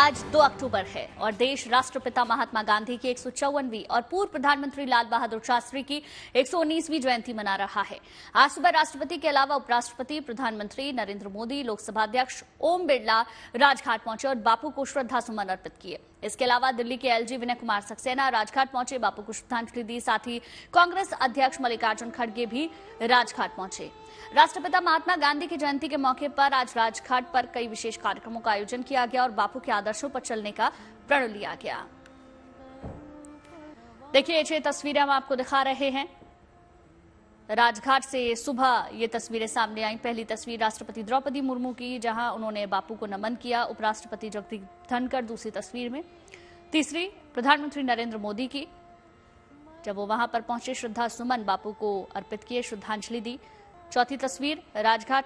आज 2 अक्टूबर है और देश राष्ट्रपिता महात्मा गांधी की 154वीं और पूर्व प्रधानमंत्री लाल बहादुर शास्त्री की 119वीं जयंती मना रहा है। आज सुबह राष्ट्रपति के अलावा उपराष्ट्रपति, प्रधानमंत्री नरेंद्र मोदी, लोकसभा अध्यक्ष ओम बिरला राजघाट पहुंचे और बापू को श्रद्धासुमन अर्पित किए। इसके अलावा दिल्ली के एलजी विनय कुमार सक्सेना राजघाट पहुंचे, बापू को श्रद्धांजलि दी। साथ ही कांग्रेस अध्यक्ष मल्लिकार्जुन खड़गे भी राजघाट पहुंचे। राष्ट्रपिता महात्मा गांधी की जयंती के मौके पर आज राजघाट पर कई विशेष कार्यक्रमों का आयोजन किया गया और बापू के आदर्शों पर चलने का प्रण लिया गया। देखिए, ये तस्वीरें हम आपको दिखा रहे हैं। राजघाट से सुबह ये तस्वीरें सामने आई। पहली तस्वीर राष्ट्रपति द्रौपदी मुर्मू की, जहां उन्होंने बापू को नमन किया। उपराष्ट्रपति जगदीप धनखड़ दूसरी तस्वीर में। तीसरी प्रधानमंत्री नरेंद्र मोदी की, जब वो वहां पर पहुंचे, श्रद्धा सुमन बापू को अर्पित किए, श्रद्धांजलि दी। चौथी तस्वीर राजघाट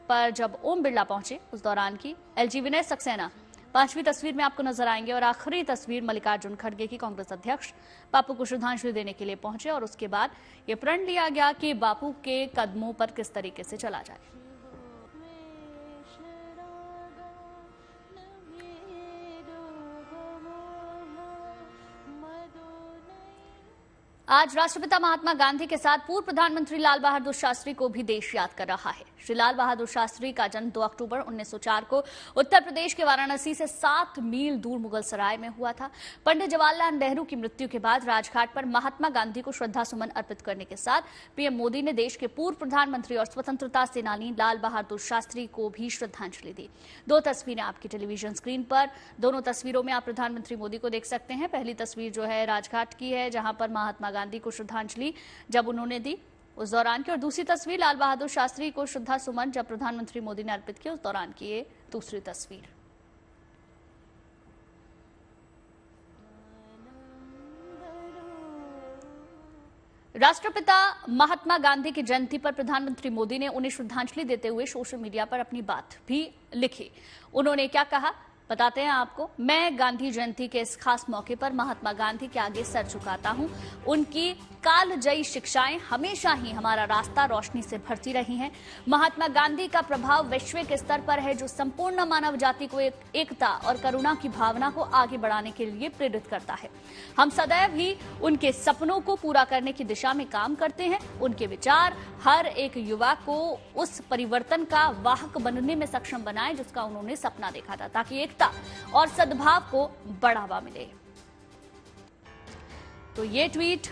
पर जब ओम बिरला पहुंचे उस दौरान की, एलजी विनय सक्सेना 5वीं तस्वीर में आपको नजर आएंगे। और आखिरी तस्वीर मल्लिकार्जुन खड़गे की, कांग्रेस अध्यक्ष बापू को श्रद्धांजलि देने के लिए पहुंचे और उसके बाद ये प्रण लिया गया कि बापू के कदमों पर किस तरीके से चला जाए। आज राष्ट्रपिता महात्मा गांधी के साथ पूर्व प्रधानमंत्री लाल बहादुर शास्त्री को भी देश याद कर रहा है। श्री लाल बहादुर शास्त्री का जन्म 2 अक्टूबर 1904 को उत्तर प्रदेश के वाराणसी से 7 मील दूर मुगलसराय में हुआ था। पंडित जवाहरलाल नेहरू की मृत्यु के बाद राजघाट पर महात्मा गांधी को श्रद्धासुमन अर्पित करने के साथ पीएम मोदी ने देश के पूर्व प्रधानमंत्री और स्वतंत्रता सेनानी लाल बहादुर शास्त्री को भी श्रद्धांजलि दी। 2 तस्वीरें आपकी टेलीविजन स्क्रीन पर। दोनों तस्वीरों में आप प्रधानमंत्री मोदी को देख सकते हैं। पहली तस्वीर जो है राजघाट की है, जहां पर महात्मा गांधी को श्रद्धांजलि जब उन्होंने दी उस दौरान की, और दूसरी तस्वीर लाल बहादुर शास्त्री को श्रद्धा सुमन जब प्रधानमंत्री मोदी ने अर्पित किया उस दौरान की ये दूसरी तस्वीर। राष्ट्रपिता महात्मा गांधी की जयंती पर प्रधानमंत्री मोदी ने उन्हें श्रद्धांजलि देते हुए सोशल मीडिया पर अपनी बात भी लिखी। उन्होंने क्या कहा, बताते हैं आपको। मैं गांधी जयंती के इस खास मौके पर महात्मा गांधी के आगे सर झुकाता हूं। उनकी कालजयी शिक्षाएं हमेशा ही हमारा रास्ता रोशनी से भरती रही हैं। महात्मा गांधी का प्रभाव वैश्विक स्तर पर है, जो संपूर्ण मानव जाति को एकता और करुणा की भावना को आगे बढ़ाने के लिए प्रेरित करता है। हम सदैव ही उनके सपनों को पूरा करने की दिशा में काम करते हैं। उनके विचार हर एक युवा को उस परिवर्तन का वाहक बनने में सक्षम बनाए जिसका उन्होंने सपना देखा था, ताकि एकता और सद्भाव को बढ़ावा मिले। तो ये ट्वीट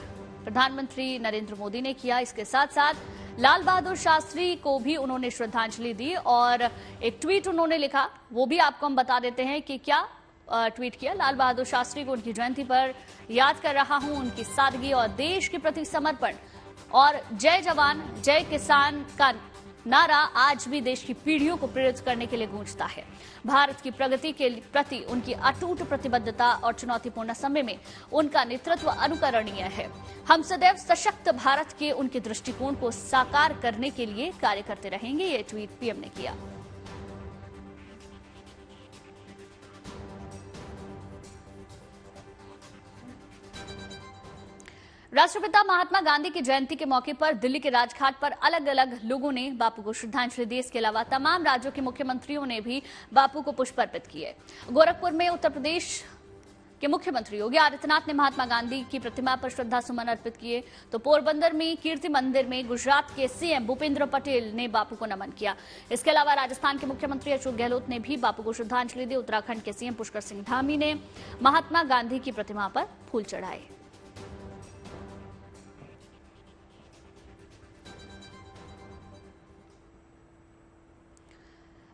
प्रधानमंत्री नरेंद्र मोदी ने किया। इसके साथ साथ लाल बहादुर शास्त्री को भी उन्होंने श्रद्धांजलि दी और एक ट्वीट उन्होंने लिखा, वो भी आपको हम बता देते हैं कि क्या ट्वीट किया। लाल बहादुर शास्त्री को उनकी जयंती पर याद कर रहा हूं। उनकी सादगी और देश के प्रति समर्पण और जय जवान जय किसान का नारा आज भी देश की पीढ़ियों को प्रेरित करने के लिए गूंजता है। भारत की प्रगति के प्रति उनकी अटूट प्रतिबद्धता और चुनौतीपूर्ण समय में उनका नेतृत्व अनुकरणीय है। हम सदैव सशक्त भारत के उनके दृष्टिकोण को साकार करने के लिए कार्य करते रहेंगे। ये ट्वीट पीएम ने किया। राष्ट्रपिता महात्मा गांधी की जयंती के मौके पर दिल्ली के राजघाट पर अलग अलग लोगों ने बापू को श्रद्धांजलि दी। इसके अलावा तमाम राज्यों के मुख्यमंत्रियों ने भी बापू को पुष्प अर्पित किए। गोरखपुर में उत्तर प्रदेश के मुख्यमंत्री योगी आदित्यनाथ ने महात्मा गांधी की प्रतिमा पर श्रद्धा सुमन अर्पित किए। तो पोरबंदर में कीर्ति मंदिर में गुजरात के सीएम भूपेंद्र पटेल ने बापू को नमन किया। इसके अलावा राजस्थान के मुख्यमंत्री अशोक गहलोत ने भी बापू को श्रद्धांजलि दी। उत्तराखंड के सीएम पुष्कर सिंह धामी ने महात्मा गांधी की प्रतिमा पर फूल चढ़ाए।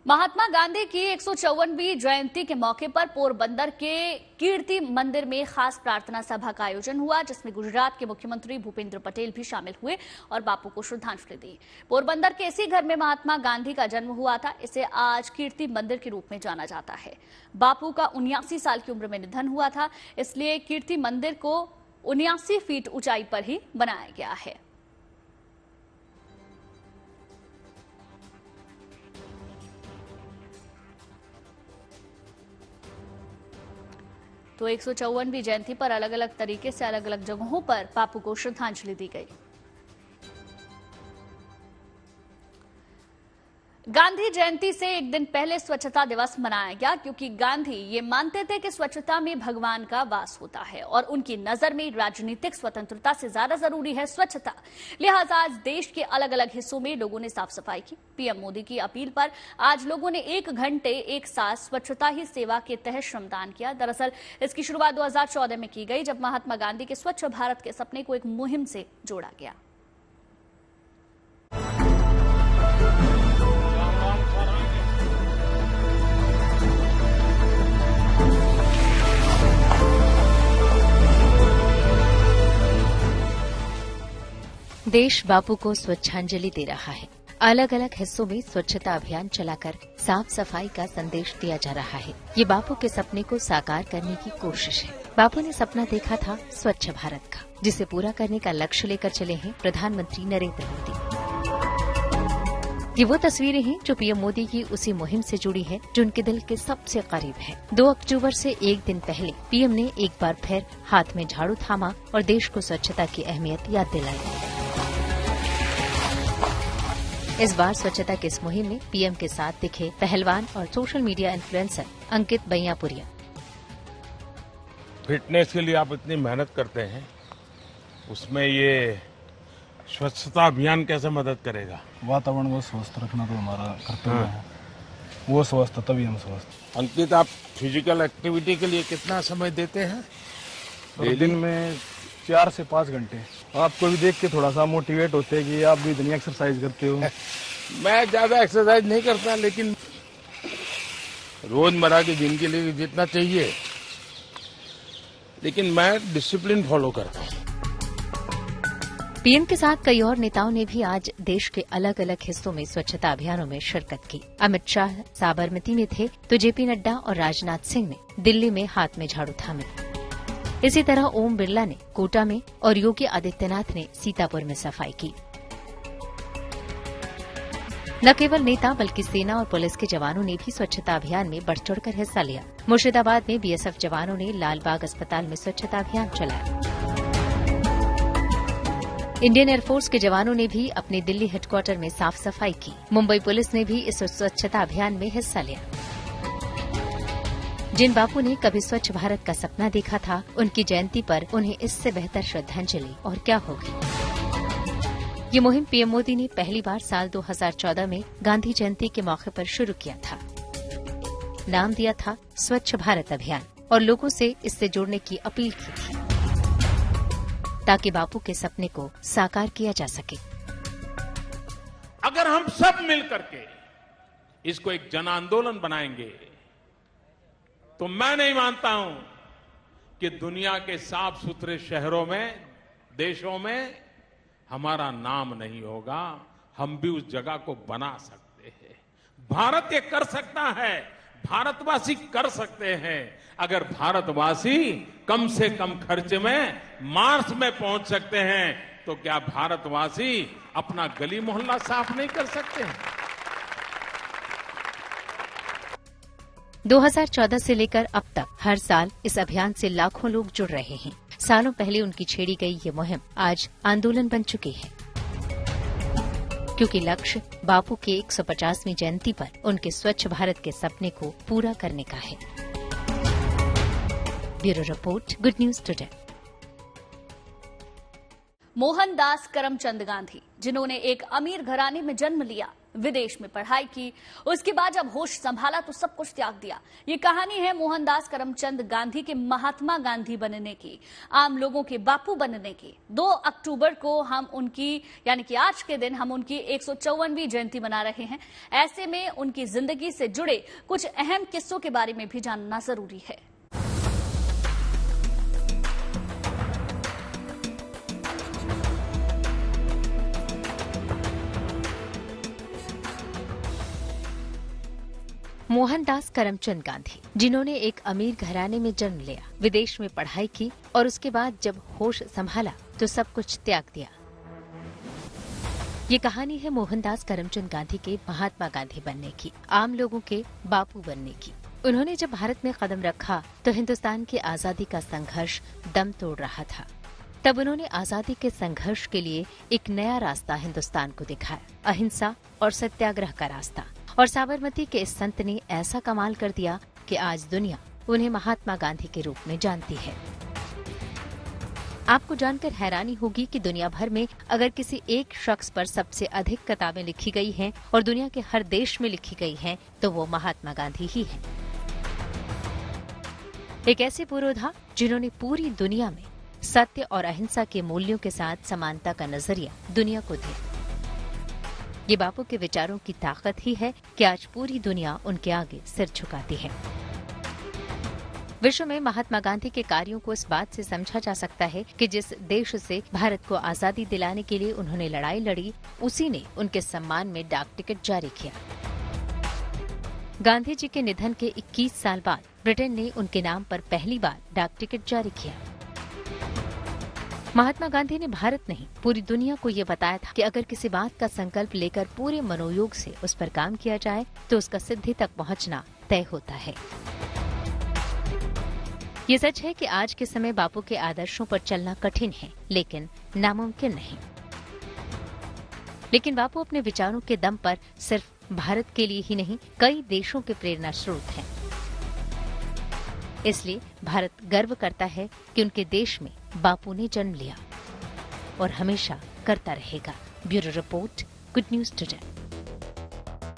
महात्मा गांधी की 154वीं जयंती के मौके पर पोरबंदर के कीर्ति मंदिर में खास प्रार्थना सभा का आयोजन हुआ, जिसमें गुजरात के मुख्यमंत्री भूपेंद्र पटेल भी शामिल हुए और बापू को श्रद्धांजलि दी। पोरबंदर के इसी घर में महात्मा गांधी का जन्म हुआ था। इसे आज कीर्ति मंदिर के रूप में जाना जाता है। बापू का 79 साल की उम्र में निधन हुआ था, इसलिए कीर्ति मंदिर को 79 फीट ऊंचाई पर ही बनाया गया है। तो 154वीं जयंती पर अलग अलग तरीके से अलग अलग जगहों पर बापू को श्रद्धांजलि दी गई। गांधी जयंती से एक दिन पहले स्वच्छता दिवस मनाया गया क्योंकि गांधी ये मानते थे कि स्वच्छता में भगवान का वास होता है और उनकी नजर में राजनीतिक स्वतंत्रता से ज्यादा जरूरी है स्वच्छता। लिहाजा आज देश के अलग अलग हिस्सों में लोगों ने साफ सफाई की। पीएम मोदी की अपील पर आज लोगों ने 1 घंटे एक साथ स्वच्छता ही सेवा के तहत श्रमदान किया। दरअसल इसकी शुरुआत 2014 में की गई, जब महात्मा गांधी के स्वच्छ भारत के सपने को एक मुहिम से जोड़ा गया। देश बापू को स्वच्छांजलि दे रहा है। अलग अलग हिस्सों में स्वच्छता अभियान चलाकर साफ सफाई का संदेश दिया जा रहा है। ये बापू के सपने को साकार करने की कोशिश है। बापू ने सपना देखा था स्वच्छ भारत का, जिसे पूरा करने का लक्ष्य लेकर चले हैं प्रधानमंत्री नरेंद्र मोदी। ये वो तस्वीरें हैं जो पीएम मोदी की उसी मुहिम से जुड़ी है जो उनके दिल के सबसे करीब है। 2 अक्टूबर से एक दिन पहले पीएम ने एक बार फिर हाथ में झाड़ू थामा और देश को स्वच्छता की अहमियत याद दिलाई। इस बार स्वच्छता की इस मुहिम में पीएम के साथ दिखे पहलवान और सोशल मीडिया इन्फ्लुएंसर अंकित बैयापुरिया। फिटनेस के लिए आप इतनी मेहनत करते हैं, उसमें ये स्वच्छता अभियान कैसे मदद करेगा? वातावरण को स्वस्थ रखना तो हमारा कर्तव्य है। वो स्वस्थ तभी हम स्वस्थ। अंकित, आप फिजिकल एक्टिविटी के लिए कितना समय देते हैं? दिन में 4 से 5 घंटे। आपको भी देख के थोड़ा सा मोटिवेट होते हैं कि आप भी इतनी एक्सरसाइज करते हो। मैं ज्यादा एक्सरसाइज नहीं करता, लेकिन रोजमर्रा की जिंदगी के लिए जितना चाहिए, लेकिन मैं डिसिप्लिन फॉलो करता हूँ। पीएम के साथ कई और नेताओं ने भी आज देश के अलग अलग हिस्सों में स्वच्छता अभियानों में शिरकत की। अमित शाह साबरमती में थे तो जेपी नड्डा और राजनाथ सिंह ने दिल्ली में हाथ में झाड़ू थामे। इसी तरह ओम बिरला ने कोटा में और योगी आदित्यनाथ ने सीतापुर में सफाई की। न केवल नेता बल्कि सेना और पुलिस के जवानों ने भी स्वच्छता अभियान में बढ़ चढ़कर हिस्सा लिया। मुर्शिदाबाद में बीएसएफ जवानों ने लालबाग अस्पताल में स्वच्छता अभियान चलाया। इंडियन एयरफोर्स के जवानों ने भी अपने दिल्ली हेडक्वार्टर में साफ सफाई की। मुंबई पुलिस ने भी इस स्वच्छता अभियान में हिस्सा लिया। जिन बापू ने कभी स्वच्छ भारत का सपना देखा था, उनकी जयंती पर उन्हें इससे बेहतर श्रद्धांजलि और क्या होगी। ये मुहिम पीएम मोदी ने पहली बार साल 2014 में गांधी जयंती के मौके पर शुरू किया था। नाम दिया था स्वच्छ भारत अभियान और लोगों से इससे जुड़ने की अपील की थी ताकि बापू के सपने को साकार किया जा सके। अगर हम सब मिलकर के इसको एक जन आंदोलन बनाएंगे तो मैं नहीं मानता हूं कि दुनिया के साफ सुथरे शहरों में, देशों में हमारा नाम नहीं होगा। हम भी उस जगह को बना सकते हैं। भारत ये कर सकता है, भारतवासी कर सकते हैं। अगर भारतवासी कम से कम खर्च में मार्स में पहुंच सकते हैं तो क्या भारतवासी अपना गली मोहल्ला साफ नहीं कर सकते हैं? 2014 से लेकर अब तक हर साल इस अभियान से लाखों लोग जुड़ रहे हैं। सालों पहले उनकी छेड़ी गई ये मुहिम आज आंदोलन बन चुकी है, क्योंकि लक्ष्य बापू के 150वीं जयंती पर उनके स्वच्छ भारत के सपने को पूरा करने का है। Bureau report, good news today. Mohandas Karamchand Gandhi, जिन्होंने एक अमीर घराने में जन्म लिया, विदेश में पढ़ाई की, उसके बाद जब होश संभाला तो सब कुछ त्याग दिया। ये कहानी है मोहनदास करमचंद गांधी के महात्मा गांधी बनने की, आम लोगों के बापू बनने की। 2 अक्टूबर को हम उनकी, यानी कि आज के दिन हम उनकी 154वीं जयंती मना रहे हैं। ऐसे में उनकी जिंदगी से जुड़े कुछ अहम किस्सों के बारे में भी जानना जरूरी है। मोहनदास करमचंद गांधी, जिन्होंने एक अमीर घराने में जन्म लिया, विदेश में पढ़ाई की और उसके बाद जब होश संभाला तो सब कुछ त्याग दिया। ये कहानी है मोहनदास करमचंद गांधी के महात्मा गांधी बनने की, आम लोगों के बापू बनने की। उन्होंने जब भारत में कदम रखा तो हिंदुस्तान की आजादी का संघर्ष दम तोड़ रहा था। तब उन्होंने आजादी के संघर्ष के लिए एक नया रास्ता हिंदुस्तान को दिखाया, अहिंसा और सत्याग्रह का रास्ता। और साबरमती के इस संत ने ऐसा कमाल कर दिया कि आज दुनिया उन्हें महात्मा गांधी के रूप में जानती है। आपको जानकर हैरानी होगी कि दुनिया भर में अगर किसी एक शख्स पर सबसे अधिक किताबें लिखी गई हैं और दुनिया के हर देश में लिखी गई हैं, तो वो महात्मा गांधी ही हैं। एक ऐसे पुरोधा जिन्होंने पूरी दुनिया में सत्य और अहिंसा के मूल्यों के साथ समानता का नजरिया दुनिया को दिया। ये बापू के विचारों की ताकत ही है कि आज पूरी दुनिया उनके आगे सिर झुकाती है। विश्व में महात्मा गांधी के कार्यों को इस बात से समझा जा सकता है कि जिस देश से भारत को आजादी दिलाने के लिए उन्होंने लड़ाई लड़ी, उसी ने उनके सम्मान में डाक टिकट जारी किया। गांधी जी के निधन के 21 साल बाद ब्रिटेन ने उनके नाम पर पहली बार डाक टिकट जारी किया। महात्मा गांधी ने भारत नहीं, पूरी दुनिया को ये बताया था कि अगर किसी बात का संकल्प लेकर पूरे मनोयोग से उस पर काम किया जाए तो उसका सिद्धि तक पहुंचना तय होता है। ये सच है कि आज के समय बापू के आदर्शों पर चलना कठिन है, लेकिन नामुमकिन नहीं। लेकिन बापू अपने विचारों के दम पर सिर्फ भारत के लिए ही नहीं, कई देशों के प्रेरणा स्रोत हैं। इसलिए भारत गर्व करता है कि उनके देश में बापू ने जन्म लिया और हमेशा करता रहेगा। Bureau report, good news today.